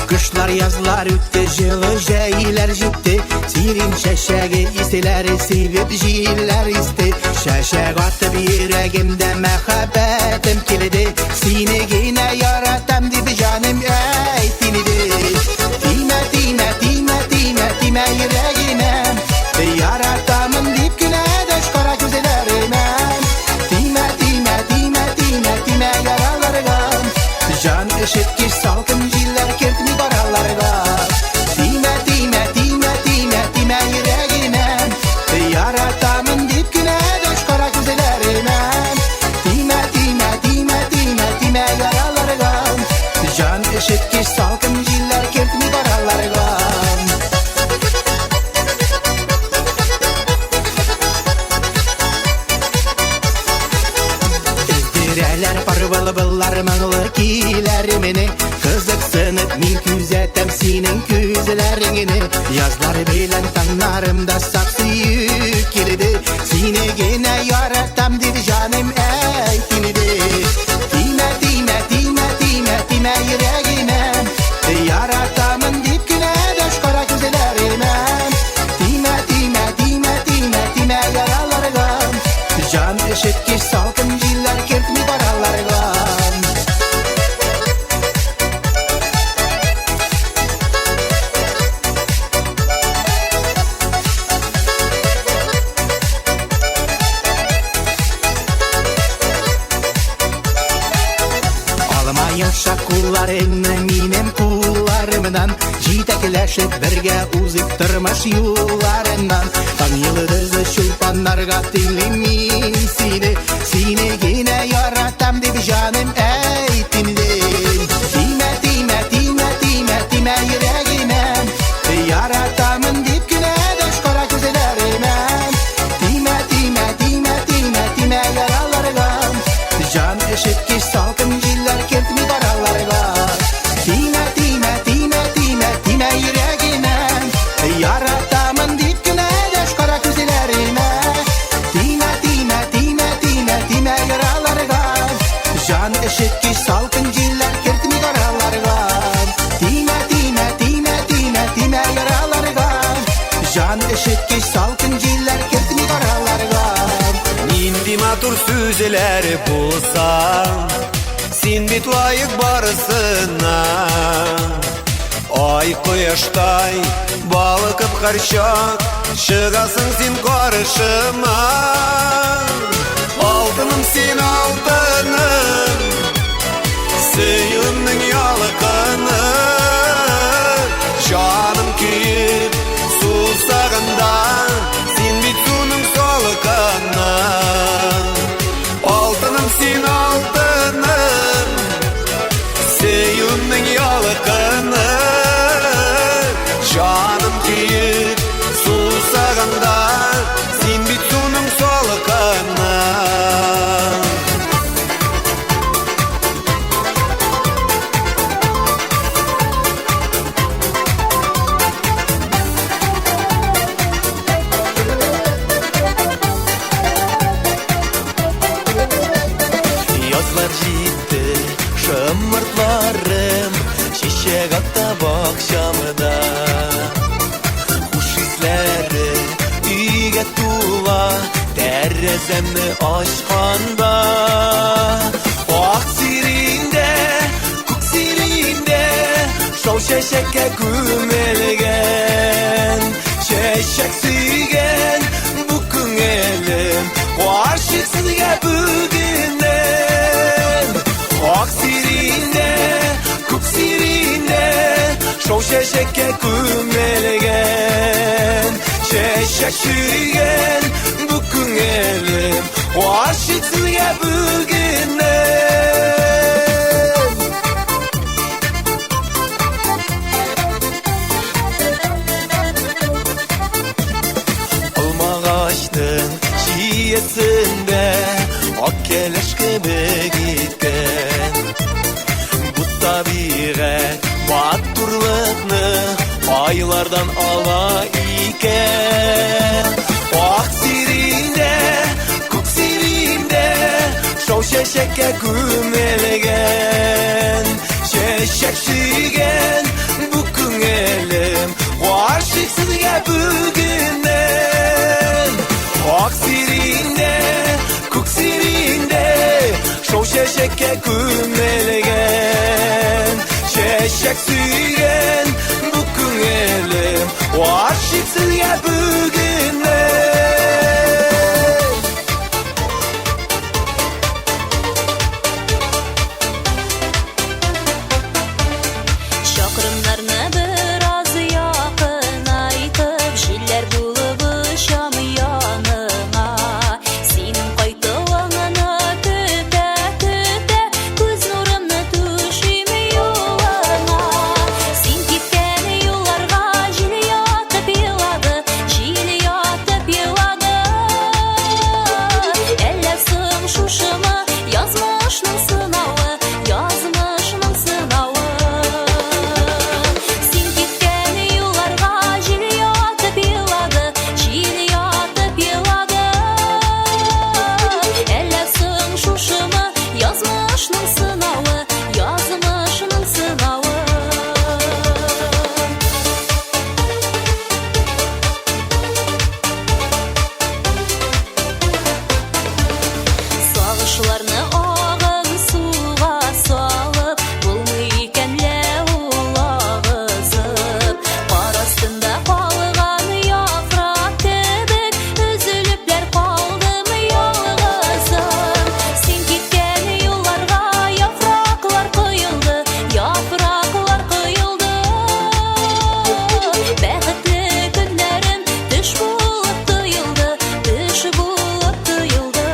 Kışlar yazlar üttü, жылы жайлар жетті. Сирин шәшәге иселәр, себеп җилләр исте. Шәшәк атып йөрәгемдә мәхәббәтем килде. Сине генә яратам дип җаным әйтте иде. Тимә, тимә, тимә, тимә, тимә йөрәгемә. Яратамын дип кенә дәш кара күзләремә. Тимә, тимә, тимә, тимә, тимә яраларга. Җан ишеткеч салкын җилләр кертми бараларга. Тимә, тимә, тимә, тимә, тимә йөрәгемә. Яратамын дип кенә дәш кара күзләремә. Тимә, тимә, тимә, тимә, тимә яраларга. Җан ишеткеч салкын җилләр кертми бараларга. Эздерәләр парвалы-быллар моңлы көйләремне. Кызыксынып мин күзәтәм синең күзләреңне. Язлар белән таңнарымда сак сөюк килде. Сине генә яратам дип җаным әйтте иде. Тимә, тимә, тимә, тимә, тимә йөрәгемә. Яратамын дип кенә дәш кара күзләремә. Тимә, тимә, тимә, тимә, тимә яраларга. Җан ишеткеч салкын җилләр кертми бараларга. Йомшак кулларыңны минем кулларымнан, җитәкләшеп бергә узыйк тормыш юлларыннан. Таң йылдызы чулпаннарга тилим мин сине. Сине генә яратам дип җаным әйтте инде. Тимә, тимә, тимә, тимә, тимә йөрәгемә. Яратамын дип кенә дәш кара күзләремә. Тимә, тимә, тимә, тимә, тимә яраларга. Җан ишеткеч салкын җилләр кертми бараларга. Тимә, тимә, тимә, тимә, тимә йөрәгемә. Яратамын дип кенә дәш кара күзләремә. Тимә, тимә, тимә, тимә, тимә яраларга. Җан ишеткеч салкын җилләр кертми бараларга. Тимә, тимә, тимә, тимә, тимә яраларга. Җан ишеткеч салкын җилләр кертми бараларга. Нинди матур сүзләр булса, син бит лайык барысына. Ай кояштай балкып һәрчак, чыгасың син каршыма. Алтыным син алтыным, сөюемнең ялкыны. Җаным көеп сусагында, син бит суның салкыны. Алтыным син алтыным, сөюемнең ялкыны. Җаным көеп сусагында, син бит суның салкыны. Язлар җитте, шымыртларым, чәчәк ата бакчамда. Хуш исләре өйгә тула, тәрәзәмне ачканда. Ак сириндә, күк сириндә, шау чәчәккә күмелгән. Чәчәк сөйгән бу күңелем, каршы сезгә бүгеннән. Ак сириндә, күк сириндә, шау чәчәккә күмелгән. Чәчәк сөйгән бу күңелем, каршы сезгә бүгеннән. gölgesinde ak keleş gibi gitken. Bu tabiat matturlukni aylardan ala iken. Ak sirinde, kuk sirinde şov şeşekке kümelgen. Şeşek şigen bu küngelim aşık sizge bugünden. Ak sirinde, kuk sirinde şov şeşekке kümelgen. Şeşek şigen bu küngelim aşık sizge bugünden. Çakırımlarını biraz yakın aytıp jiller bulup ışam yanına. Senin qaytılığını tüte tüte göz nurunu düşüm yoluna. Sen gitken yollarga jil yatıp yıladı, jil yatıp yıladı. Ellersin şuşumu yazmışның sınavı, yazmışның sınavı. Sen gitken yollarga jil yatıp yıladı, jil yatıp yıladı. Ellersin şuşumu yazmışның sınavı, yazmışның sınavı. Sağışlarını ağın suğa salıp, bulmuy ekenle ulağızıp. Qar astında qalğan yaprak tebek, üzülüpler qaldım yalğızım. Sen gitken yollarga yapraklar koyuldu, yapraklar koyuldu. Bäxtli günlerim düş bulup tuyuldu, düş bulup tuyuldu.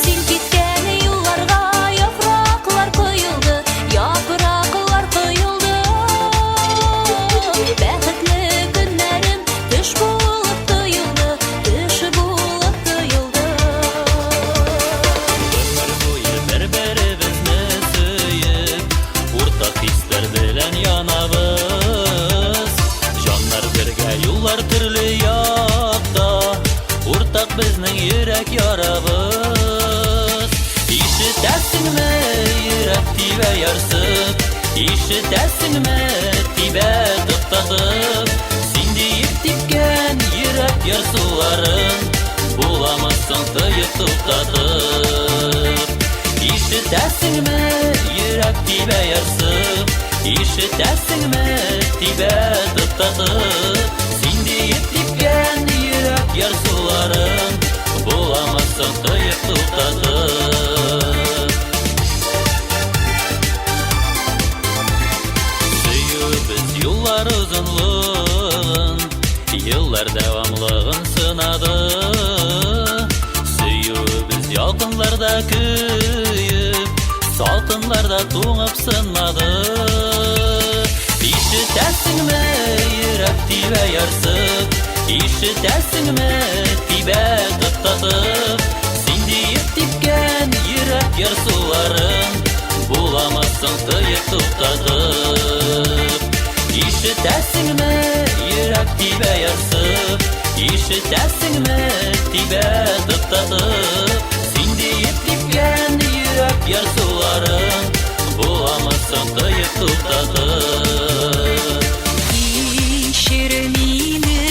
Sen gitken yollarga yapraklar koyuldu, yapraklar koyuldu. Bäxtli günlerim düş bulup tuyuldu, düş bulup tuyuldu. Ömür boyu bir-birimizni suyup, ortak hisler bilen yanabız. Canlar birge, yollar türlü yakta, ortak bizning yürek yarabız. İşitäsingmi yürek tibe yarsıp, işitäsingmi tibe tıptatıp. Sen deyip tipken yürek yarsuların, bulamazsın tıyıp tıptatıp. İşitäsingmi yürek tibe yarsıp, işitäsingmi tibe tıptatıp. Sen deyip tipken yürek yarsuların, bulamazsın tıyıp tıptatıp. Süyübüz yıllar uzunluğun, yıllar devamlığın sınadı. Süyübüz yakınlarda köyüp, salkınlarda tuğup sınadı. İşitäsingmi yürek tibe yarsıp, işitäsingmi tibe tıptatıp. Sen deyip tipken yürek yarsuların, bulamazsın tıyıp tıptatıp. İşitäsingmi yürek tibe yarsıp, işitäsingmi tibe tıptatıp. Sen deyip tipken yürek yarsuların, bulamazsın tıyıp tıptatıp. Kişir meni,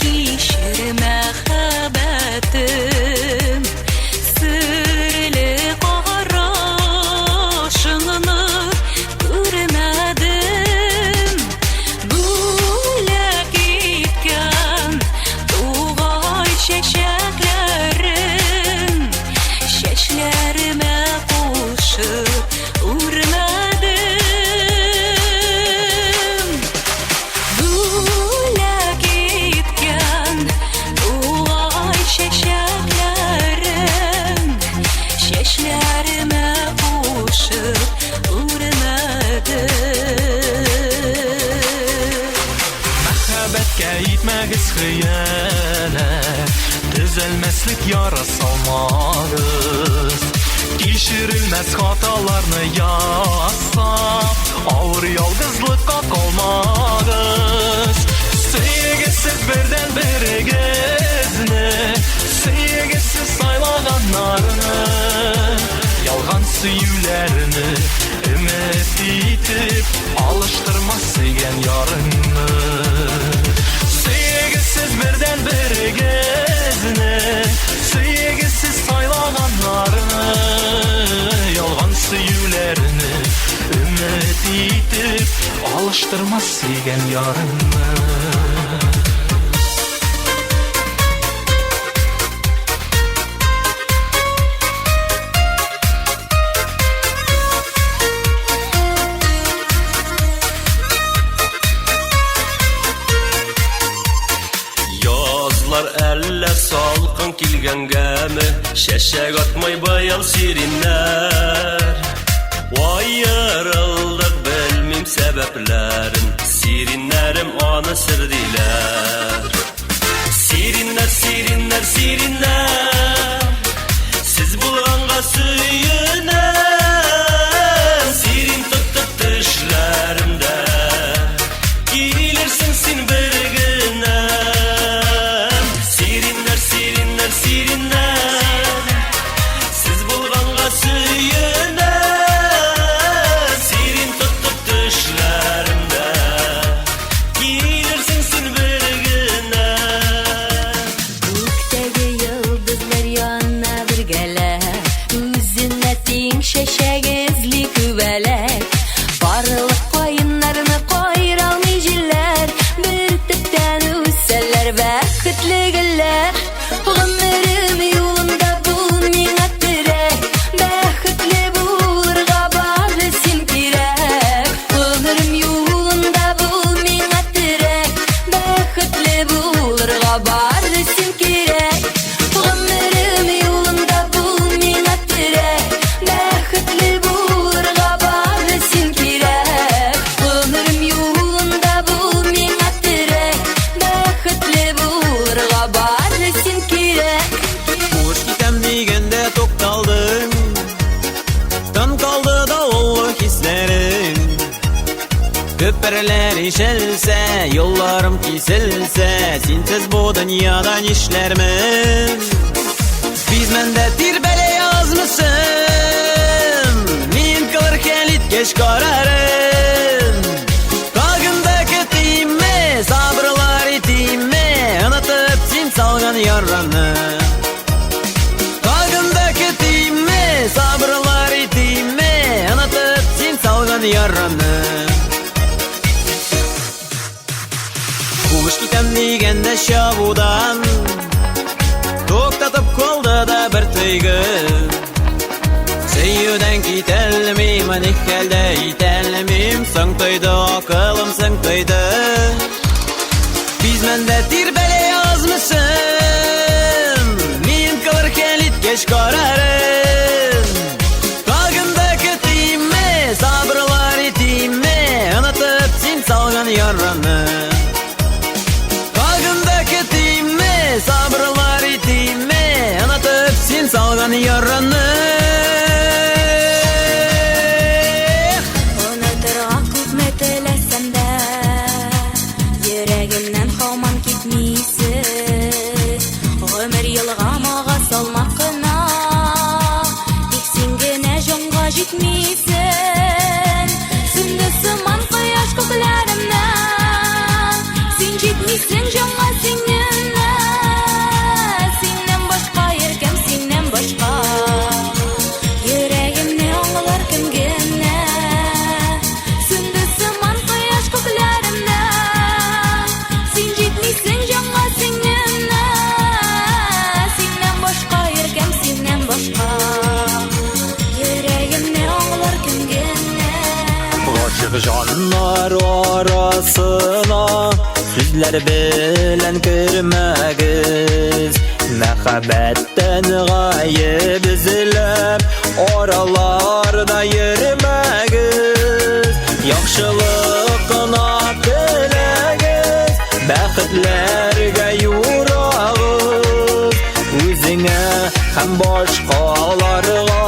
kişir məxəbətim. Sırlı qarашыңны görmədim. Бүләк иткән тугай чәчәкләрен, чәчләремә кушып үрмәдем. Бүләк иткән тугай чәчәкләрен, чәчләремә кушып үрмәдем. Мәхәббәткә итмәгез хыянәт, Düzelmeslik yara salmağız. Kişirilmez hatalarını yazsam, ağır yalgızlıkka kalmağız. Sevgisiz birden birigizni, sevgisiz saylağanlarını, yalgan süyülerini ümit etip alıştırmaz sevgen yarını. Sevgisiz birden birigizni, sevgisiz saylağanlarını, yalgan süyülerini ümit etip alıştırmaz sevgen yarını. Elle salqın kilgengemi, şeşek atmay bayan sirinler. Vay yarıldık bilmim sebeplerin, sirinlerim ana sirdiler. Sirinler, sirinler, sirinler, siz bulğanğa süyünen. Sirin tuttu düşlerimde, gelirsin sin bir güne. Sirinler, siz bulğanğa süyünen. Sirin tutup düşlerimde, gelirsin sin bir güne. Göktегі yıldızlar yanına birgeler, üzüne ting şeşegizli küveler. Barılık koyunlarını koyramay jiller, bir tüpten üsseller vakitli güller. Ömrüm yolunda bul mine direk, bäxitli bulurga barısın kirek. Ömrüm yolunda bul mine direk, bäxitli bulurga barısın kirek. Ömrüm yolunda bul mine direk, bäxitli bulurga barısın kirek. Ömrüm yolunda bul mine direk, bäxitli bulurga barısın kirek. Uğuş gitem degende toktaldın, tan kaldı da ollu hislerin. Köpürler işelse, yollarım kesilse, sensiz bu dünyada nişlermin. Biz mende tirbele yazmısın, men kılır kelit geç kararım. Kalgında kötüyme, sabrılar etime, unutup sen salgan yaranı. Kalgında kötüyme, sabrılar etime, unutup sen salgan yaranı. Kuş gitem degende şabudan, toktatıp kolda da bir tüygü. Süyüden kitelmeyim, nikelde itelmeyim. Sen tüydü, akılım sen tüydü. Biz mende tirbele yazmısın, men kılır kelit geç kararım. Kalgında kötüyme, sabrılar etime, unutup sen salgan yaranı. Kalgında kötüyme, sabrılar etime, unutup sen salgan yaranı. Unuturga köpme tilesem de, yüregimden haman gitmeysiz. Ömür yılgamağa salmakına, tek sen gene jonga jitmeysin. Sündüz sıman kıyaş koklarimden, sen jitmeysin jonga seninle. Senden başka yerkem, senden başka. Yüreğimni ağlar kim gene. Sündüz sıman kıyaş koklarimden, sen jitmeysin jonga seninle. Senden başka yerkem, senden başka. Yüreğimni ağlar kim gene. Aşık canlar arasına, sizler bilen kirmegiz. Mehabbetten gayib izlep, oralarda yürümegiz. Yaxşılıqına tilegiz, bäxitlerge yurağız. һәм башкаларга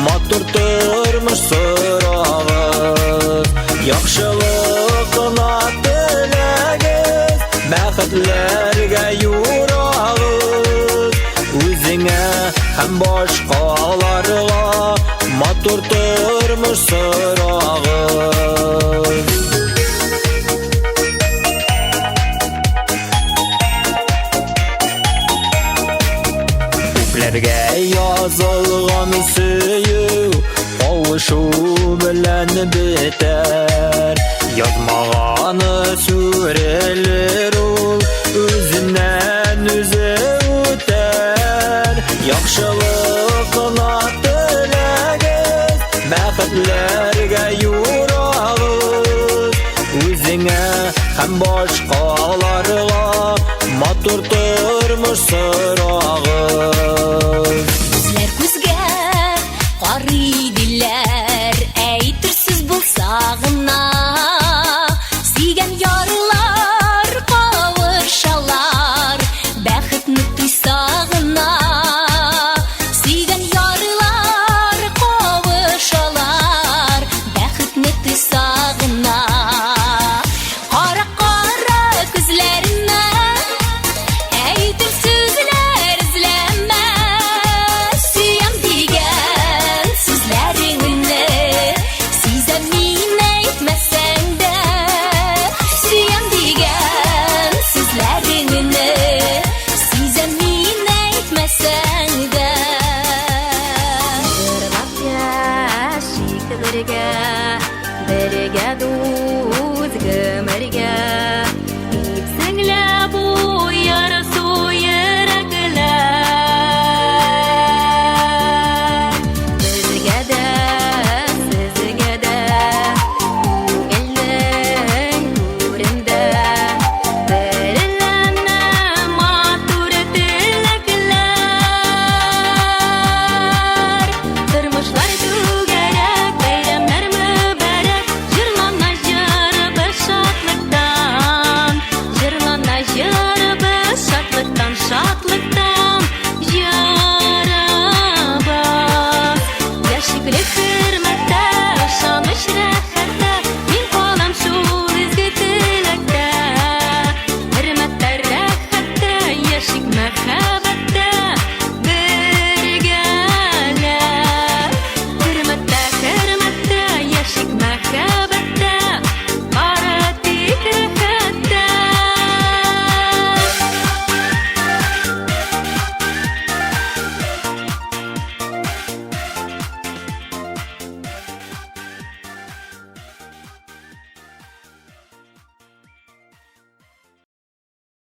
матур тормыш сорагыз. Яхшылыгына теләгез, бәхетләргә юрагыз. Үзеңә һәм башкаларга матур тормыш сорагыз. Күкләргә язылган сөю кавышу белән бетәр. Язмаганы сүрелер ул, үзеннән үзе үтәр. Яхшылыгына теләгез, бәхетләргә юрагыз. Үзеңә һәм башкаларга матур тормыш сорагыз. Күзләр күзгә карый диләр, әйтер сүз булса гына.